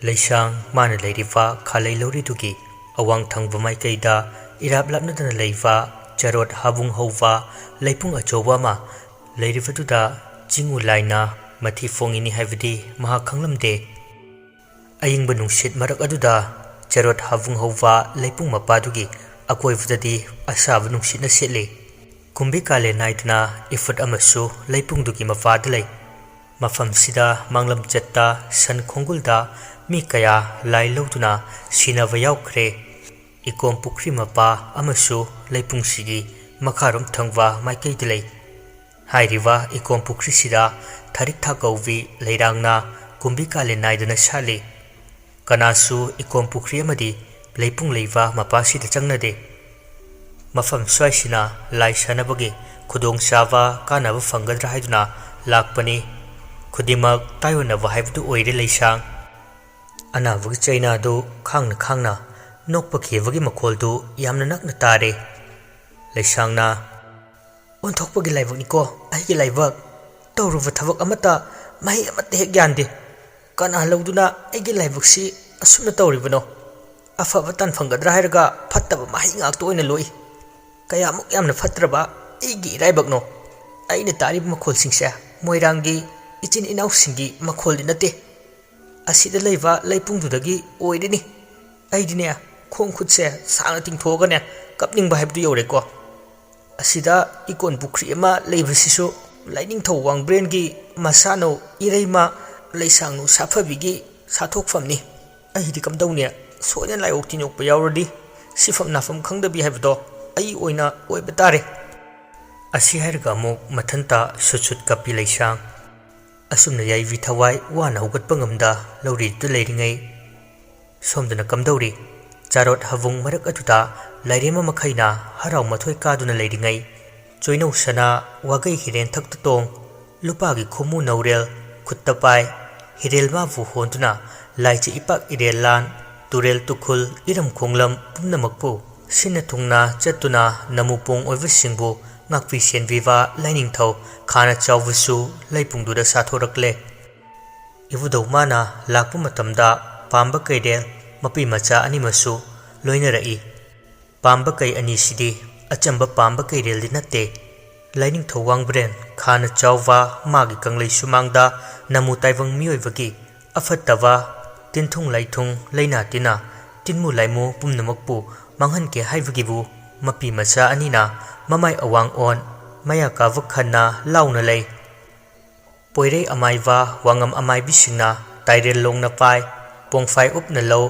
Leisang mana leiriva khalei loridugi awang thangba maikeida irap lapnadana leiva charot habung hova leipung achowa ma leirivaduda jingu laina mathi fongini haibadi maha khanglamde ayingba nungsit marak aduda charot habung hova leipung mapadugi akoivdadi asaba nungsitna setle kumbi kale naidna ifut amasu leipungdugi mafadalei mafam sida manglam chatta san khongulda mi kaya lai loduna sinava yaukre ikom pukri mapa amasu leipung sigi makharom thangwa maikei dilei hairiwa ikom pukri sida tharik thakauvi leirangna kumbi kale naidana sali kanasu ikom pukri amadi leipung leiva mapa sida changnade mafam swaisina lai sanabagi khudong sawa kanaba fangadra haiduna lakpani खुदिमक तायोनब हाइबदु ओइरे लेसांग अनावग चैना दो खांगना खांगना नोकप खेवगी मखोलदु यामना नकना तारे लेसांगना ओंथोकपगी लाइवगनिको आइगे लाइवग तौरुव थबक अमता माहि अमते हे ज्ञानदे कना लौदुना आइगे लाइवगसी असुमना तौरिबनो अफब तन फंगद्रा हाइरगा फत्तब माहि ngakto ओइना लोइ कयामुक यामना फत्रबा आइगे इराइबगनो आइने तारिब मखोलसिंगसे मोइरांगी इचिन इनाउसिंगी मखोलदि नते असिदा लेवा लेपुंगदुदगी ओइदिनी आइदिने खोंग खुदसे सांगना तिंगथोगने कपनिंग बाहाइबदु यौरेको असिदा इकोन पुख्री अमा लेबसिसु लाइनिंग थौ वांग ब्रेनगी मसानो इरेमा लेसांगनु साफबिगी साथोकफमनी आइदि कमदौने सोयना लाइओक्ति नोकप यावरदि सिफम नाफम खंगदबि हाइबदो आइ ओइना ओइबा तारे असि हाइरगा अमुक मथनता सुचुत कपि लेसांग असुमना याइवी थवाई वाना हुगतपा ngamda लौरिदु लेरिङै सोमदना कमदौरि चारोट हवुंग मरक अदुदा लाइरेमा मखैना हराव मथोय कादुना लेरिङै चोइनौ सना वागै हिरेन थक्ता तोंग लुपागी खुमु नौरेल खुत्ता पाइ हिरेल माबु होंदुना लाइचे इपाक इरेल लान तुरेल तुखुल Iram खोंगलम पुमनमकपु सिन्ना थुंगना चतुना नमुपोंग ओइबसिंगबु ngakpi senviva lining thau khana chawvusu leipunduda sathorokle ivudo mana lakpu matamda pamba kaidel mapi macha ani masu loina rai pamba kai ani sidi achamba pamba kaidel dinate lining thau wang bren khana chawwa magi kanglei sumangda namu taiwang mioivagi afattawa tinthung laithung leina tina tinmu laimu pumnamakpu manghan ke haivagibu mapi macha anina mamai awang on maya ka vakhanna launa lei poire amaiwa wangam amai bisingna tairel longna pai pongfai upna lo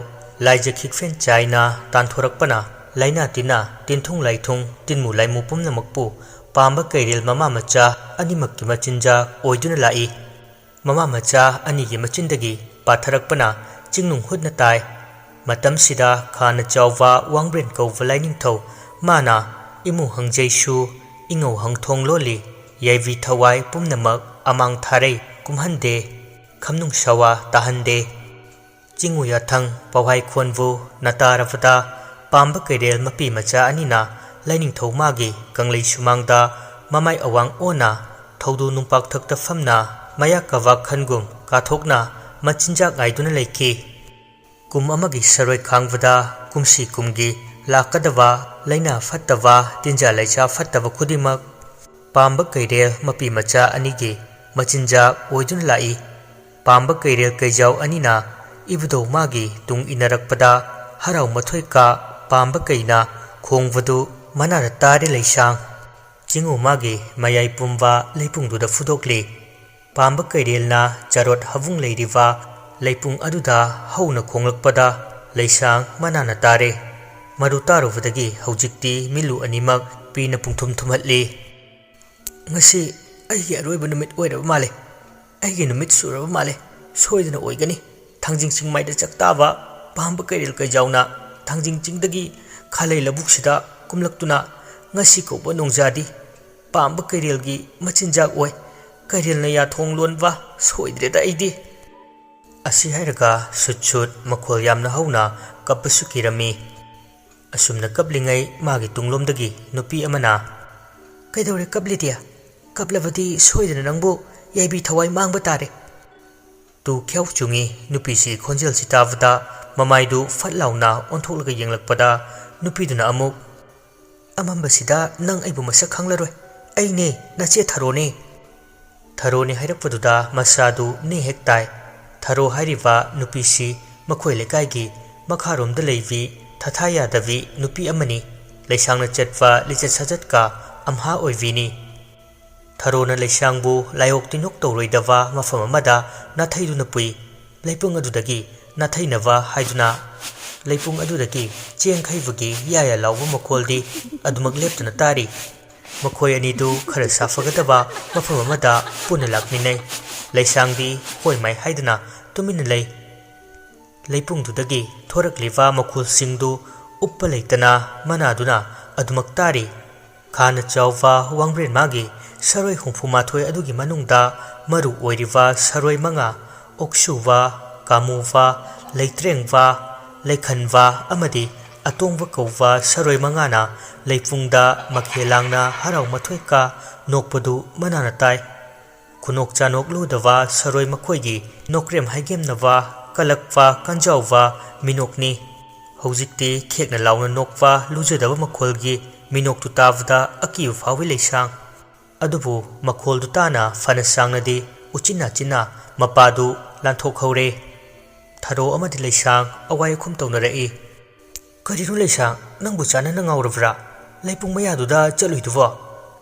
laija khikfen chaina tanthorakpana laina tina tinthung laithung tinmu laimu pumna makpu pamba kairel mama macha animakki machinja oiduna lai mama macha ani gi machindagi patharakpana chingnung hudna tai matam sida khana chawwa wangbren ko valaining thau mana imu hangjaisu ingau hangthong loli yaivi thawai pumnamak amang tharei kumhande khamnung sawa tahande chingu yathang pawai khonvu nataravada pamba kairel mapi macha anina laining thomagi kanglei sumangda mamai awang ona thodu numpak thakta famna maya kawa khangum kathokna machinja gaiduna leiki kum amagi saroi khangwada kumsi kumgi lakadawa laina fattava tinja laicha fattava khudimak pamba kairel mapi macha anigi machinja oidun lai pamba kairel kaijau anina ibudo magi tung inarakpada haraw mathoi ka pamba kaina khongwadu manara tare leisang chingu magi mayai pumwa leipungduda fudokli pamba kairel na charot havung leiriwa leipung aduda hauna khonglakpada leisang manana tare Marutarovadagi haujikti milu animak pina pungthum thumhatli ngasi aigi aroiba numit oiraba male aigi numit suraba male soidana oigani thangjing singmaida chaktaba pamba kairel kaijauna thangjing chingdagi khalei labuksida kumlaktuna ngasi koba nongjadi pamba kairelgi machinjak oi kairelna ya thonglonwa soidreda aidi asi hairaga sutchut makhol yamna hauna kapasukirami असुमना कपलिंगै मागी तुंगलोमदगी नुपी अमना कइदौरे कपलिदिया कपलबदी सोइदना नंगबो याइबी थवाई मांगबा तारे tu khyau chungi nupi si khonjel si tavda mamaidu fat launa ontholga yenglakpada nupi duna amuk amamba sida nang aibu masak khanglaroi aine nache tharone tharone hairakpaduda masadu ne hektai tharo hairiba nupi si makhoi lekai gi makharom da leivi thathaya davi nupi amani leisangna chatwa lichat sajat ka amha oivini tharona leisangbu layok tinok tawroidava mafam amada nathaiduna pui leipung adudagi nathainava haiduna leipung adudagi chengkhaibagi yaya lawba makoldi adumak leptuna tari makhoi anidu khara safagadaba mafam amada puna lakminai leisangdi hoi mai haiduna tumina lei leipung dudagi thorakliva makhul singdu uppa leitana manaduna adumak tari khana chawva wangren magi saroi humfumathoi adugi manungda maru oiriva saroi manga oksuva kamuva leitrengva leikhanva amadi atongva kova saroi mangana leipungda makhelangna harau mathoi ka nokpadu manana tai khunok chanok ludava saroi makhoigi nokrem haigem nava kalakva kanjawva minokni hojikti khekna launa nokwa lujadaba makholgi minok tu tavda akiu fawi leisang adubu makhol du tana fana sangnadi uchina china mapadu lanthok hore tharo amadi leisang awai khum tawnarai kariru leisang nangbu chana na ngawrabra leipung maya duda chaluiduwa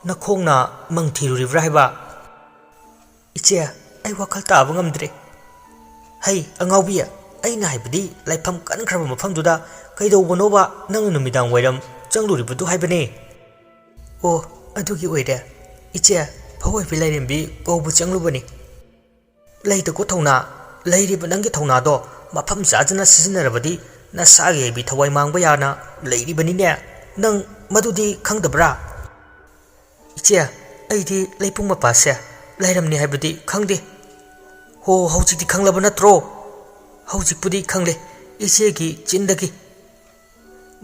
nakhongna mangthiruribra haiba iche ai wakhal taaba ngamdre hai angawbiya aina haibadi laifam kankraba mafamduda kaidawbanoba nang numidang wairam changluribadu haibane o adugi oire iche phawai bilairimbi kowbu changlubani leita ko thawna leiriba nangi thawna do mafam sajana sisinarabadi nasage bi thawai mangba yana leiribani ne nang madudi khangdabra iche aidi leipung mapase lairamni haibadi khangde ho hojikti khanglaba natro hojikpudi khangle ichegi chindagi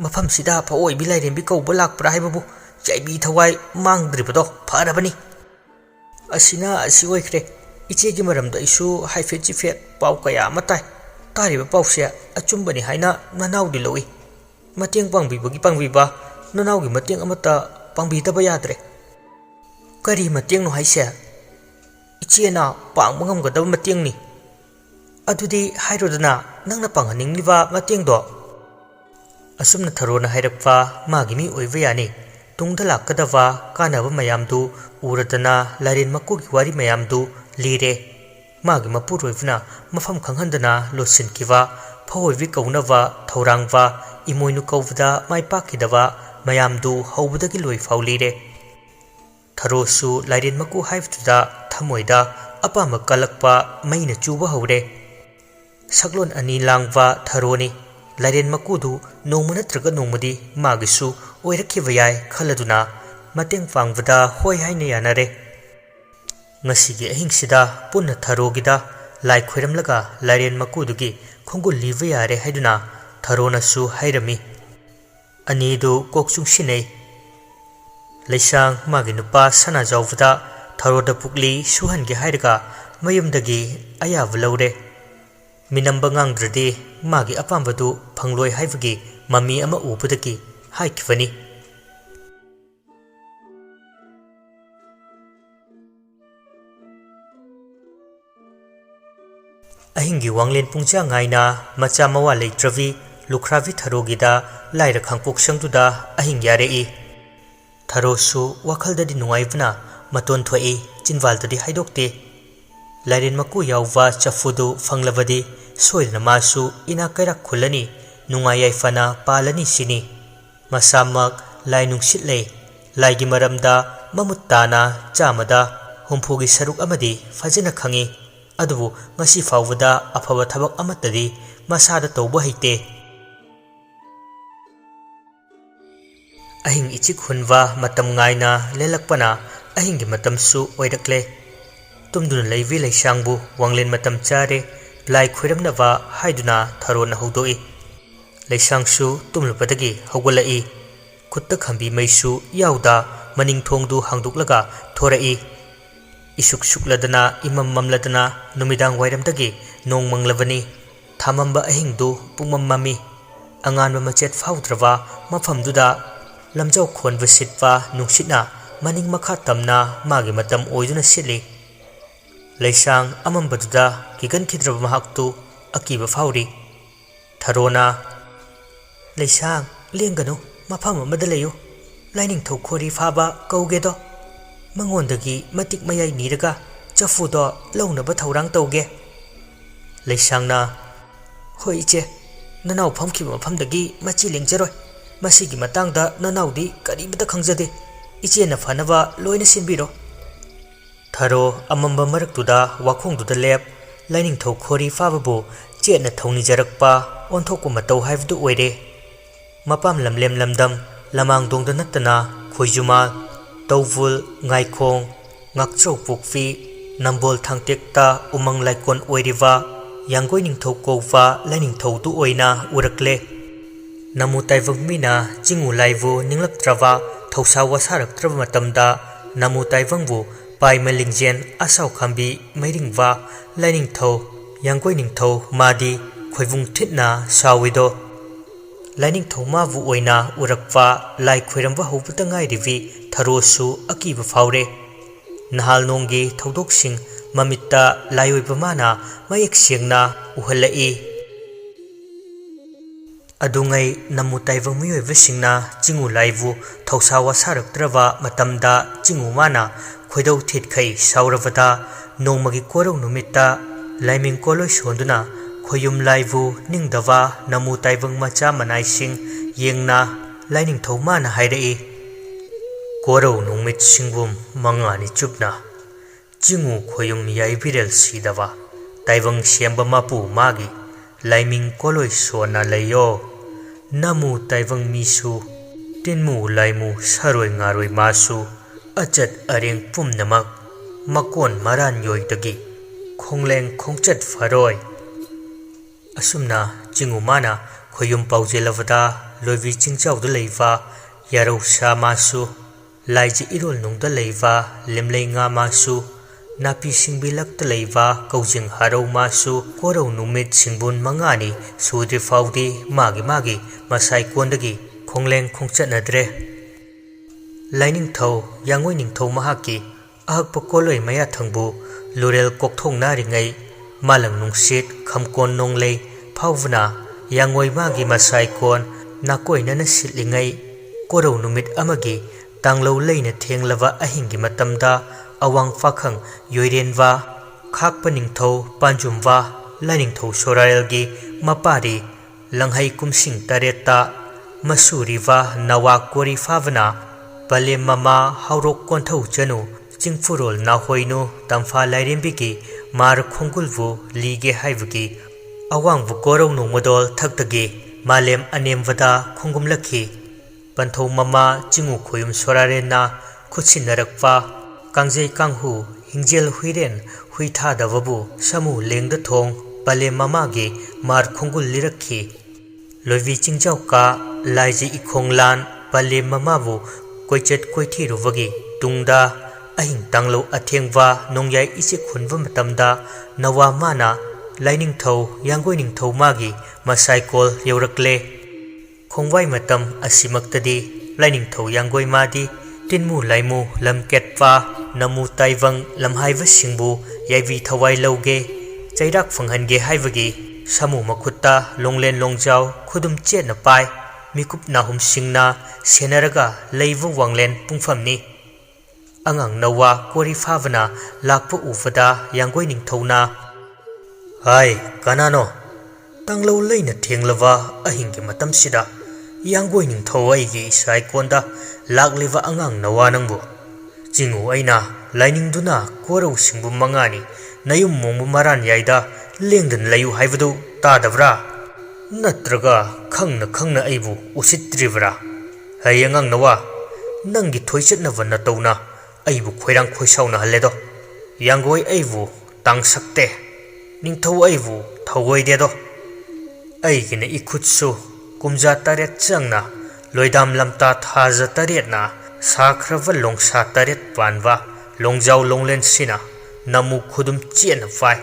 mafam sida phawai bilairimbi kowba lakpra haibabu jaibi thawai mangdribado farabani asina asi oikre ichegi maramda isu haife chifet pau kaya matai tariba pausia achumbani haina nanaudi lowi mateng pangbibagi pangbiba nanaugi mateng amata pangbidaba yadre kari mateng no haise ichena pangba ngamgadaba matengni adudi hairodana nangna panghaningliba matengdo asumna tharona hairakpa magimi oiva yani tungda lakadava kanaba mayamdu uradana larin makugi wari mayamdu lire magi mapuroivna mafam khanghandana losinkiva phawoivi kaunava thorangva imoinu kawda maipakidava mayamdu hawbudagi loi faulire tharosu larin maku haiftuda thamoida apama kalakpa maina chuba hawre saklon ani langva tharoni larin makudu nongmana traga nongmadi magisu oirakhiba yai khaladuna mateng pangvada hoi haina yanare ngasigi ahingsida punna tharogida lai khoiramlaga larin makudugi khongul liva yare haiduna tharona su hairami anidu kokchung sinei leisang magi nupa sana jawvada tharoda pukli suhangi hairaga mayumdagi ayava lawre minamba ngangdradi magi apambadu phangloi haibagi mami ama ubudagi haikivani ahingi wanglen pungcha ngaina macha mawa leitravi lukhravi tharogida laira khangpok sangduda ahing yare i tharosu wakhaldadi nungaivna maton thoi chinwaldadi haidokte lairen maku yawwa chafudu fanglabadi soidna masu ina kairak khulani nungayai fana palani sini masamak lai nungsit lei laigi maramda mamuttana chamada humpugi saruk amadi fajina khangi adubu ngasi fawada afaba thabak amatadi masada tawba haite ahing ichik hunwa matam ngaina lelakpana ahingi matam su oirakle tumduna leivi leisangbu wanglen matam chare lai khoiramnava haiduna tharona howdoi leisangsu tumlupadagi hawgalai khutta khambi maisu yauda maning thongdu hangduklaga thorai isuk sukladana imam mamladana numidang wairamdagi nong manglabani thamamba ahingdu pungmam mami anganba machet faudrawa mafamduda lamjau khonba sitwa nungsitna maning makha tamna magi matam oiduna sitli leisang amambaduda kigan khidraba mahaktu akiba fauri tharona leisang lenganu mafam amada leyo laining thau khori phaba kaugedo mangondagi matik mayai niraga chafudo launaba thaurang tauge leisangna hoi iche nanau phamkhiba mafamdagi machi lengjaroi masigi matangda nanaudi karibada khangjade iche na phanaba loina sinbiro tharo amamba maraktuda wakhongduda lep laining thau khori phababu chena thongni jarakpa onthokku matau haibdu oire mapam lamlem lamdam lamang dongda natana khoijuma tawvul ngaikhong ngakchau pukfi nambol thangtekta umang laikon oiriwa yanggoi ningthau kouwa laining thau du oina urakle namu taivangmina jingu laivu ninglaktrawa thausa wasaraktraba matamda namu taivangbu paima lingjen asau khambi mairingwa laining thau yanggoi ningthau madi khoivung thitna sawido laining thau ma vu oina urakwa lai khoiramba hobata ngai rivi tharosu akiba faure nahal nonggi thodok-sing mamitta laioiba mana mayek sengna uhalai adungai namu taivang miyoiba singna jingu laivu thausa wasaraktraba matamda jingu mana khoidau thitkhai sauravada nongmagi korau numitta laiming koloi sonduna khoyum laivu ningdawa namu taivang macha manai sing yengna laining thomana hairai korau nungmit singbum mangani chupna jingu khoyum yaibirel sidawa taivang siamba mapu magi laiming koloi sona layo namu taivang misu tinmu laimu saroi ngaroi masu achat areng pumnamak makon maran yoidagi khongleng khongchat faroi asumna jingu mana khoyum paujelavada loivi chingchauda leiva yarau sa masu laiji irol nungda leiva lemlei nga masu napi singbilakta leiva kaujing harau masu korau numit singbun mangani sudri faudi magi masai kondagi khongleng khongchatnadre laining thau yangoi ningthau mahaki ahakpa koloi maya thangbu lurel kokthong naringai malang nungsit khamkon nonglei phawna yangoi magi masai kon nakoinana sitlingai korau numit amagi tanglo leina thenglava ahingi matamda awang fakhang yoirenwa khakpa ningthau panjumwa laining thau soraelgi mapari langhai kumsing tareta masuriwa nawa kori favana pale mama haurok konthau chanu chingfurol na hoinu tamfa lairembiki mar khongulvu lige haibagi awangbu korau nongmodol thaktage malem anemwada khongumlakhi panthau mama chingu khoyum sorarena khutsinnarakwa kangjei kanghu hingjel huiren huitha dawabu samu lengda thong pale mama ge mar khongul lirakhi loivi chingjau ka laiji ikhonglan pale mama bu koichet koithi ruwagi tungda ahing tanglo athengwa nongyai ichi khunwa matamda nawa mana laining thau yanggoi ning thau magi masai kol yaurakle khongwai matam asimaktadi laining thau yanggoi madi tinmu laimu lamketwa namu taivang lamhaiwa singbu yaivi thawai lauge chairak phanghange haibagi samu makhutta longlen longjau khudum chetna pai mikup nahum singna senaraga leivu wanglen pungfamni angang nawa kori phavana lakpa ufada yanggoi ning thauna hai kanano tanglo leina thenglawa ahingi matam sida yanggoi ning thawai gi sai konda lakliwa angang nawa nangbu jingu aina laining duna korau singbu mangani nayum mongbu maran yaida lengdan layu haibadu tadabra natraga khangna aibu usitribra hayangang nawa nangi thoichatnawa na tawna aibu khoirang khoisauna halledo yanggoi aibu tangsakte ningthau aibu thawoidedo aigina ikhutsu kumja taret changna loidam lamta thaja taretna sakrava longsa taret panwa longjaw longlen sina namu khudum chen fai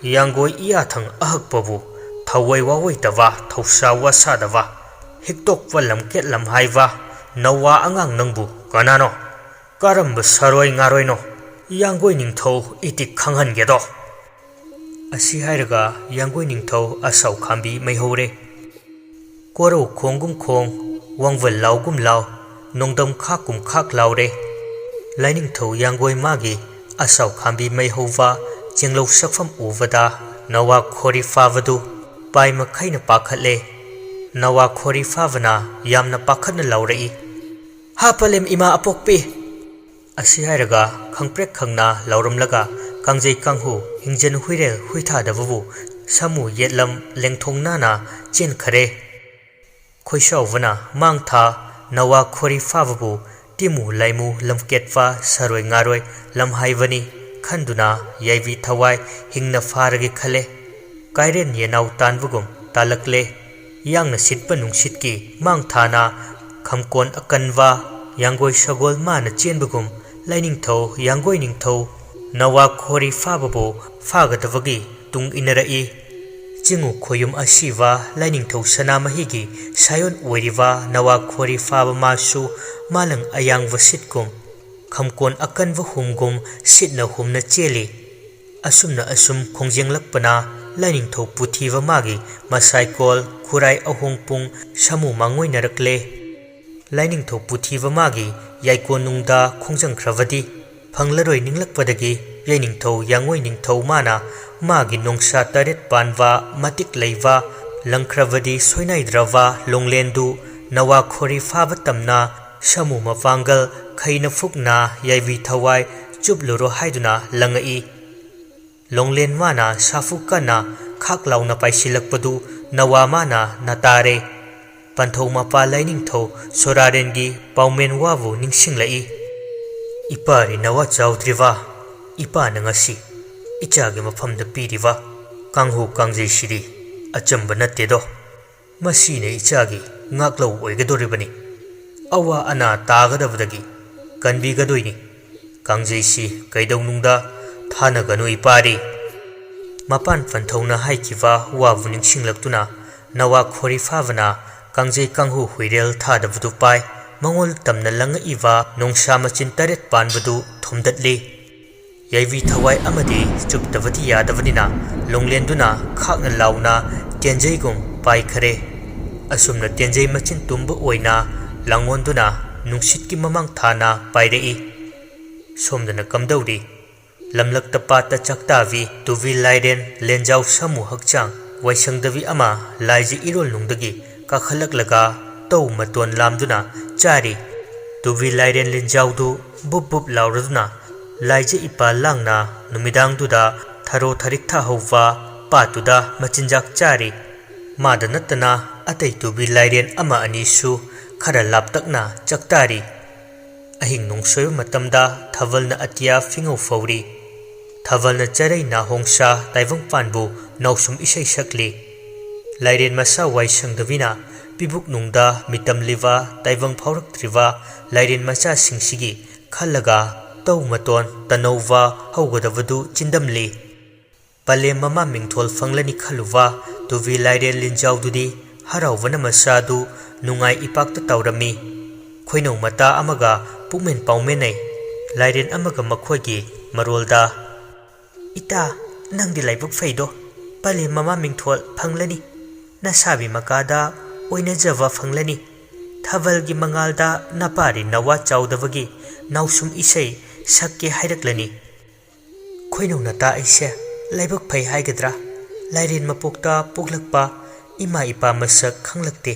yangoi iya thang ahak pabu thawai wawai tawa thausa wasa dawa hiktok walam ket lam haiwa nawa angang nangbu kanano karam saroi ngaroi no yangoi ningtho itik khanghan ge do asi hairaga yangoi ningtho asau khambi mai hore koro khongum khong wangwal laugum lau nongdam khakum khak laure laining tho yangoi magi asau khambi mai hova chinglo sakfam uvada nawa khori fawadu pai makhaina pakhatle nawa khori fawna yamna pakhatna laurei hapalem ima apokpi asi hairaga khangprek khangna lauramlaga kangjei kanghu hingjen huirel huitha dabu samu yetlam lengthongna na chen khare khoisawna mangtha nawa khori fawabu timu laimu lamketwa saroi ngaroi lamhaivani khanduna yaivi thawai hingna farage khale kairen yenau tanbugum talakle yangna sitpa nungsitki mangthana khamkon akanwa yangoi sagol mana chenbugum lainingtho yangoi ningtho nawa khori fababu fagadavagi tung inarai chingu khoyum asiwa lainingtho sanamahigi sayon oiriwa nawa khori faba masu malang ayang wasitkum khamkon akanwa humgum sitna humna cheli asumna asum khongjinglakpana lainingtho puthiwa magi masaikol khurai ahongpung samu mangoi narakle lainingtho puthiwa magi yaikonungda khongjangkhravadi phanglaroi ninglakpadagi yainingtho yangoi ningtho mana magi nongsa taret panwa matik leiwa langkhravadi soinaidrawa longlendu nawa khori faba tamna samu mapangal khaina phukna yaivi thawai chubluro haiduna langai longlen mana safu kana khaklauna paisilakpadu nawa mana natare panthau mapa lainingtho sorarengi paumen wabu ningsinglai ipari nawa chawdriwa ipa nangasi ichage mafamda piriwa kanghu kangjei siri achamba nattedo masine ichage ngaklau oigadoribani awa ana tagadabdagi kanbigadoini kangjei si kaidaunungda thanaganu ipari mapan phanthona haikiwa wabu ningsinglaktuna nawa khori favana kangjei kanghu huirel thadabdu pai mangol tamna langa iwa nongsa machin taret panbadu thomdatli yaivi thawai amadi chuptavati yadavanina longlenduna khakna launa tenjeigum pai khare asumna tenjei machin tumba oina langonduna nungsitki mamang thana pairei somdana kamdauri lamlakta pata chaktavi tuvi laiden lenjau samu hakchang waisangdavi ama laiji irol nungdagi kakhalak tau maton lamduna chari tuvi laiden lenjaudu bup lauraduna laije ipa langna numidang duda tharo tharik tha hova patuda machinjak chari madanatana atai tuvi laiden ama anisu khara laptakna chaktari ahing nongsoy matamda thavalna atia fingo fauri thavalna charai na hongsa taivang panbu nausum isai sakli laiden masa waisangdavina pibuk nungda mitam liva taivang phaurak triva laiden macha singsigi khalaga tau maton tanova haugadavadu chindamli pale mama mingthol fanglani khaluwa tuvi laiden linjaududi harawwana masadu nungai ipakta taurami khoinau mata amaga pukmen paumenai laiden amaga makhoigi marolda ita nangdi laibuk feido pale mama mingthol phanglani nasabi makada oina java phanglani thavalgi mangalda napari nawa chawdavagi nausum isai sakke haidaklani khoinau nata aise laibuk phai haigadra laiden mapokta poklakpa ima ipa masak khanglakte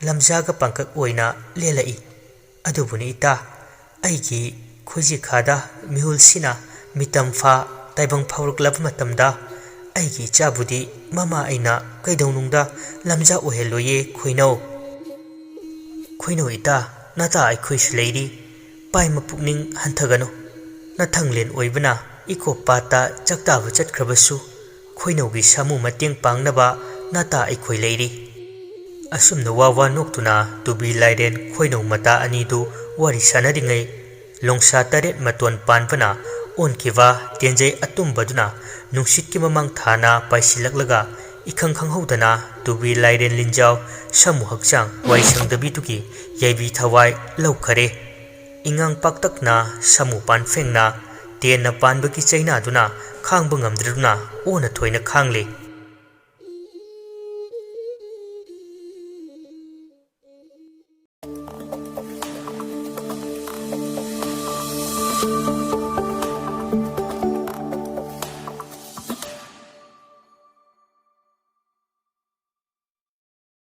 lamjaga pangkak oina lelai adubuni ita aigi khoji khada mihul sina mitamfa taibang phauruklab matamda aigi chabudi mama aina kaidaunungda lamja oheloye khoinau ita nata ai khois leiri pai mapukning hanthagano nathanglen oibana iko pata chakta bachat khrabasu khoinau gi samu mateng pangnaba nata ai khoi leiri asumna wawa noktuna tubi laiden khoinau mata ani du wari sanadingai ꯂꯣꯡꯁꯥ ꯇꯔꯦꯠ ꯃꯇꯣꯟ ꯄꯥꯟꯕꯅ ꯑꯣꯟꯈꯤꯕ ꯇꯦꯟꯖꯩ ꯑꯇꯨꯝꯕꯗꯨꯅ ꯅꯨꯡꯁꯤꯠꯀꯤ ꯃꯃꯥꯡ ꯊꯥꯅ ꯄꯥꯏꯁꯤꯜꯂꯛꯂꯒ ꯏꯈꯪ ꯈꯪꯍꯧꯗꯅ ꯇꯨꯕꯤ ꯂꯥꯏꯔꯦꯟ ꯂꯤꯟꯖꯥꯎ ꯁꯥꯃꯨ ꯍꯛꯆꯥꯡ ꯋꯥꯏꯁꯪꯗꯕꯤꯗꯨꯒꯤ ꯌꯥꯏꯕꯤ ꯊꯋꯥꯏ ꯂꯧꯈꯔꯦ ꯏꯉꯥꯡ ꯄꯥꯛꯇꯛꯅ ꯁꯥꯃꯨ ꯄꯥꯟꯐꯦꯡꯅ ꯇꯦꯟꯅ ꯄꯥꯟꯕꯒꯤ ꯆꯩꯅꯥꯗꯨꯅ ꯈꯥꯡꯕ ꯉꯝꯗ꯭ꯔꯗꯨꯅ ꯑꯣꯟꯅ ꯊꯣꯏꯅ ꯈꯥꯡꯂꯤ